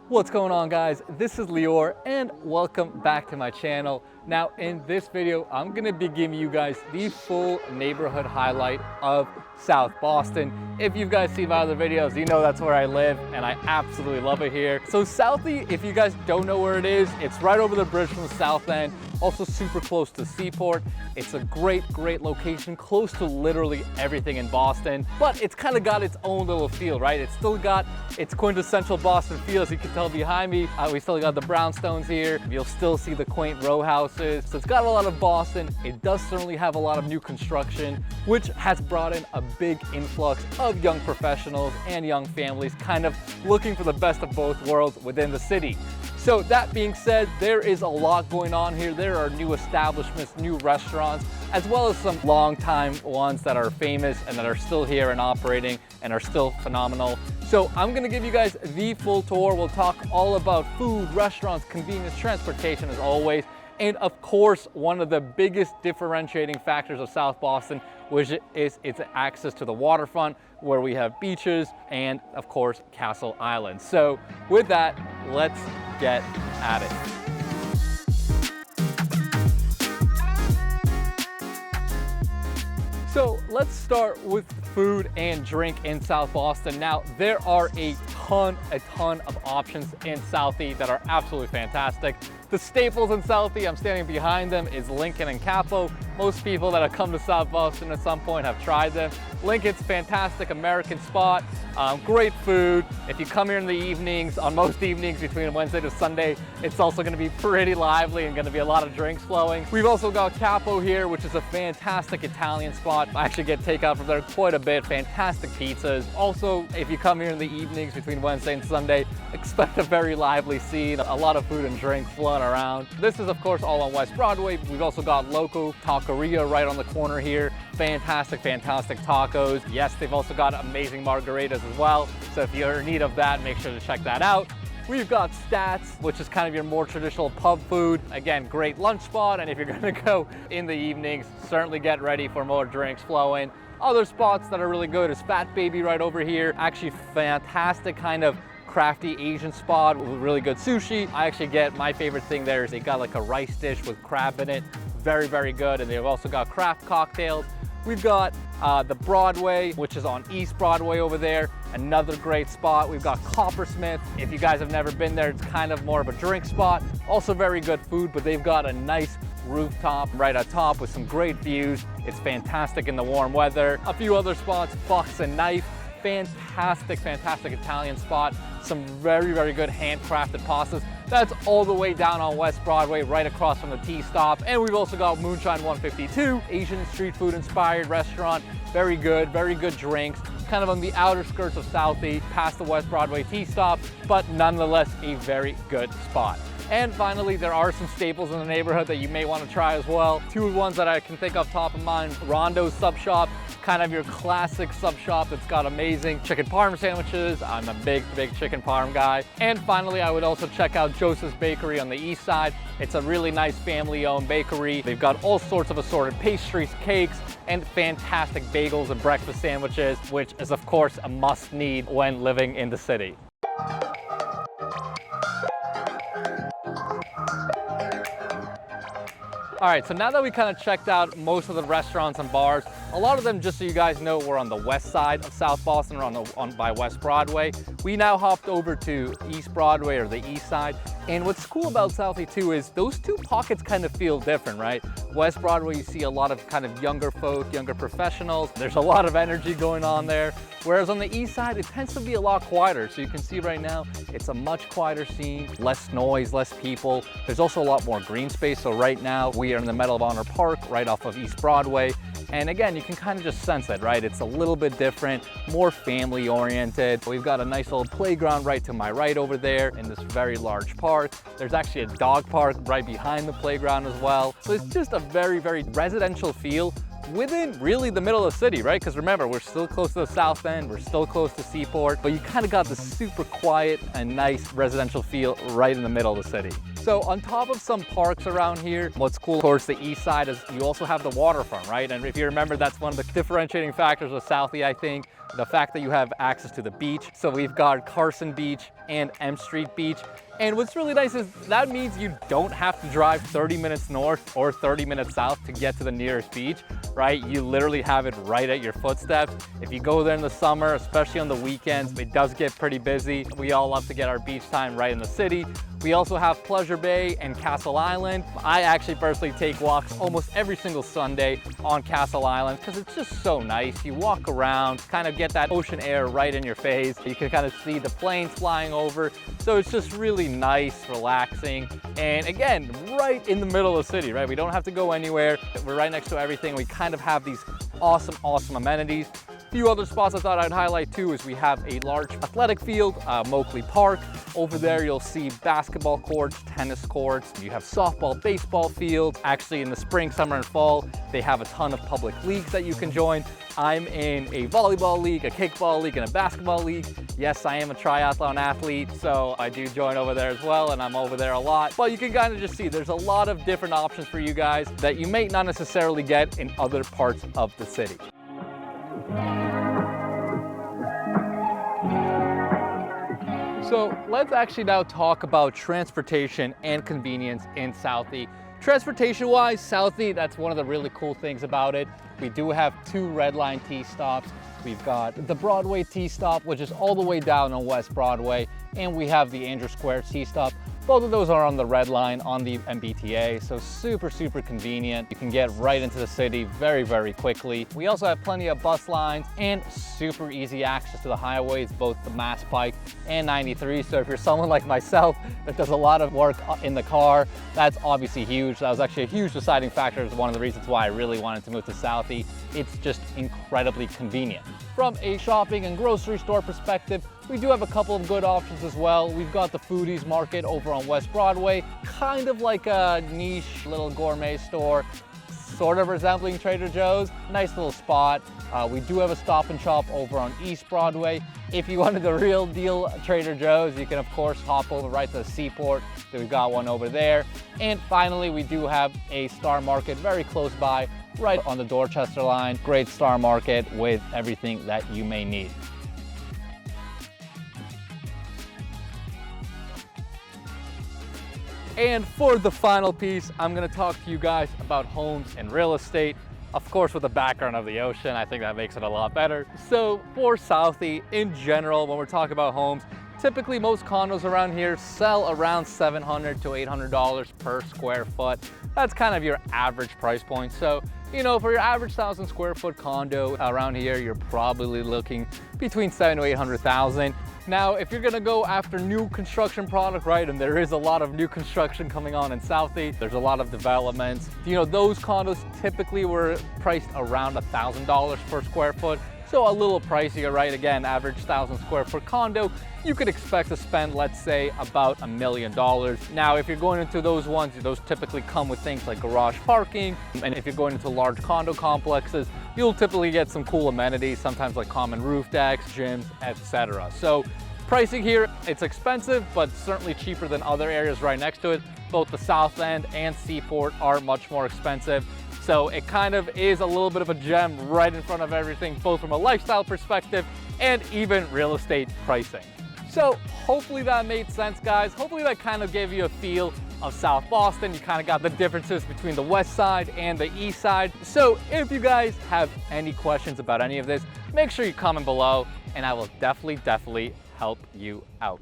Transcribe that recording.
What's going on, guys? This is Lior and welcome back to my channel. Now in this video, I'm gonna be giving you guys the full neighborhood highlight of South Boston. If you guys see my other videos, you know that's where I live and I absolutely love it here. So Southie, if you guys don't know where it is, it's right over the bridge from the South End, also super close to Seaport. It's a great location, close to literally everything in Boston, but it's kind of got its own little feel, right? It's still got its quintessential Boston feel, as you can tell behind me. We still got the brownstones here. You'll still see the quaint row houses. So it's got a lot of Boston. It does certainly have a lot of new construction, which has brought in a big influx of young professionals and young families kind of looking for the best of both worlds within the city. So that being said, there is a lot going on here. There are new establishments, new restaurants, as well as some long-time ones that are famous and that are still here and operating and are still phenomenal. So I'm gonna give you guys the full tour. We'll talk all about food, restaurants, convenience, transportation as always. And of course, one of the biggest differentiating factors of South Boston, which is its access to the waterfront, where we have beaches and of course, Castle Island. So with that, let's get at it. So let's start with food and drink in South Boston. Now, there are a ton of options in Southie that are absolutely fantastic. The staples in Southie, I'm standing behind them, is Lincoln and Capo. Most people that have come to South Boston at some point have tried them. Lincoln's fantastic American spot, great food. If you come here in the evenings, on most evenings between Wednesday to Sunday, it's also gonna be pretty lively and gonna be a lot of drinks flowing. We've also got Capo here, which is a fantastic Italian spot. I actually get takeout from there quite a bit, fantastic pizzas. Also, if you come here in the evenings between Wednesday and Sunday, expect a very lively scene, a lot of food and drink flowing around. This is of course all on West Broadway. We've also got Loco Taqueria right on the corner here. Fantastic tacos. Yes, they've also got amazing margaritas as well. So if you're in need of that, make sure to check that out. We've got Stats, which is kind of your more traditional pub food. Again, great lunch spot. And if you're gonna go in the evenings, certainly get ready for more drinks flowing. Other spots that are really good is Fat Baby right over here. Actually fantastic kind of crafty Asian spot with really good sushi. I actually get, my favorite thing there is they got like a rice dish with crab in it. Very good. And they've also got craft cocktails. We've got the Broadway, which is on East Broadway over there. Another great spot. We've got Coppersmith. If you guys have never been there, it's kind of more of a drink spot. Also very good food, but they've got a nice rooftop right at top with some great views. It's fantastic in the warm weather. A few other spots, Fox and Knife. Fantastic Italian spot. Some very good handcrafted pastas. That's all the way down on West Broadway, right across from the T-Stop. And we've also got Moonshine 152, Asian street food inspired restaurant. Very good drinks. Kind of on the outer skirts of Southie, past the West Broadway T-Stop, but nonetheless a very good spot. And finally, there are some staples in the neighborhood that you may want to try as well. Two ones that I can think of top of mind, Rondo's Sub Shop, kind of your classic sub shop that's got amazing chicken parm sandwiches. I'm a big chicken parm guy. And finally, I would also check out Joseph's Bakery on the east side. It's a really nice family-owned bakery. They've got all sorts of assorted pastries, cakes, and fantastic bagels and breakfast sandwiches, which is of course a must-need when living in the city. All right, so now that we kind of checked out most of the restaurants and bars, a lot of them, just so you guys know, we're on the west side of South Boston, or by West Broadway. We now hopped over to East Broadway, or the east side. And what's cool about Southie too is those two pockets kind of feel different, right? West Broadway, you see a lot of kind of younger folk, younger professionals. There's a lot of energy going on there. Whereas on the east side, it tends to be a lot quieter. So you can see right now, it's a much quieter scene, less noise, less people. There's also a lot more green space. So right now we are in the Medal of Honor Park, right off of East Broadway. And again, you can kind of just sense it, right? It's a little bit different, more family oriented. We've got a nice little playground right to my right over there in this very large park. There's actually a dog park right behind the playground as well. So it's just a very residential feel within really the middle of the city, right? Because remember, we're still close to the South End, we're still close to Seaport, but you kind of got the super quiet and nice residential feel right in the middle of the city. So on top of some parks around here, what's cool towards the east side is you also have the waterfront, right? And if you remember, that's one of the differentiating factors of Southie, I think. the fact that you have access to the beach. So we've got Carson Beach and M Street Beach. And what's really nice is that means you don't have to drive 30 minutes north or 30 minutes south to get to the nearest beach, right? You literally have it right at your footsteps. If you go there in the summer, especially on the weekends, it does get pretty busy. We all love to get our beach time right in the city. We also have Pleasure Bay and Castle Island. I actually personally take walks almost every single Sunday on Castle Island because it's just so nice. You walk around, kind of get that ocean air right in your face. You can kind of see the planes flying over. So it's just really nice, relaxing. And again, right in the middle of the city, right? We don't have to go anywhere. We're right next to everything. We kind of have these awesome amenities. A few other spots I thought I'd highlight too is we have a large athletic field, Moakley Park. Over there you'll see basketball courts, tennis courts, you have softball, baseball fields. Actually in the spring, summer, and fall, they have a ton of public leagues that you can join. I'm in a volleyball league, a kickball league, and a basketball league. Yes, I am a triathlon athlete, so I do join over there as well, and I'm over there a lot. But you can kind of just see there's a lot of different options for you guys that you may not necessarily get in other parts of the city. So let's actually now talk about transportation and convenience in Southie. Transportation-wise, Southie, that's one of the really cool things about it. We do have 2 Red Line T stops. We've got the Broadway T stop, which is all the way down on West Broadway, and we have the Andrew Square T stop. Both of those are on the Red Line on the MBTA, so super convenient. You can get right into the city very quickly. We also have plenty of bus lines and super easy access to the highways, both the Mass Pike and 93. So if you're someone like myself that does a lot of work in the car, that's obviously huge. That was actually a huge deciding factor. It's one of the reasons why I really wanted to move to Southie. It's just incredibly convenient. From a shopping and grocery store perspective, we do have a couple of good options as well. We've got the Foodies Market over on West Broadway, kind of like a niche little gourmet store, sort of resembling Trader Joe's. Nice little spot. We do have a Stop and Shop over on East Broadway. If you wanted the real deal Trader Joe's, you can of course hop over right to the Seaport. So we've got one over there. And finally, we do have a Star Market very close by, right on the Dorchester line. Great Star Market with everything that you may need. And for the final piece, I'm gonna talk to you guys about homes and real estate. Of course, with the background of the ocean, I think that makes it a lot better. So for Southie, in general, when we're talking about homes, typically most condos around here sell around $700 to $800 per square foot. That's kind of your average price point. So, you know, for your average 1,000 square foot condo around here, you're probably looking between $700,000 to $800,000. Now, if you're gonna go after new construction product, right, and there is a lot of new construction coming on in Southie, there's a lot of developments. You know, those condos typically were priced around $1,000 per square foot. So a little pricier, right? Again, average 1,000 square foot condo, you could expect to spend, let's say, about $1 million. Now, if you're going into those ones, those typically come with things like garage parking. And if you're going into large condo complexes, you'll typically get some cool amenities, sometimes like common roof decks, gyms, etc. So pricing here, it's expensive, but certainly cheaper than other areas right next to it. Both the South End and Seaport are much more expensive. So it kind of is a little bit of a gem right in front of everything, both from a lifestyle perspective and even real estate pricing. So hopefully that made sense, guys. Hopefully that kind of gave you a feel of South Boston. You kind of got the differences between the west side and the east side. So if you guys have any questions about any of this, make sure you comment below and I will definitely help you out.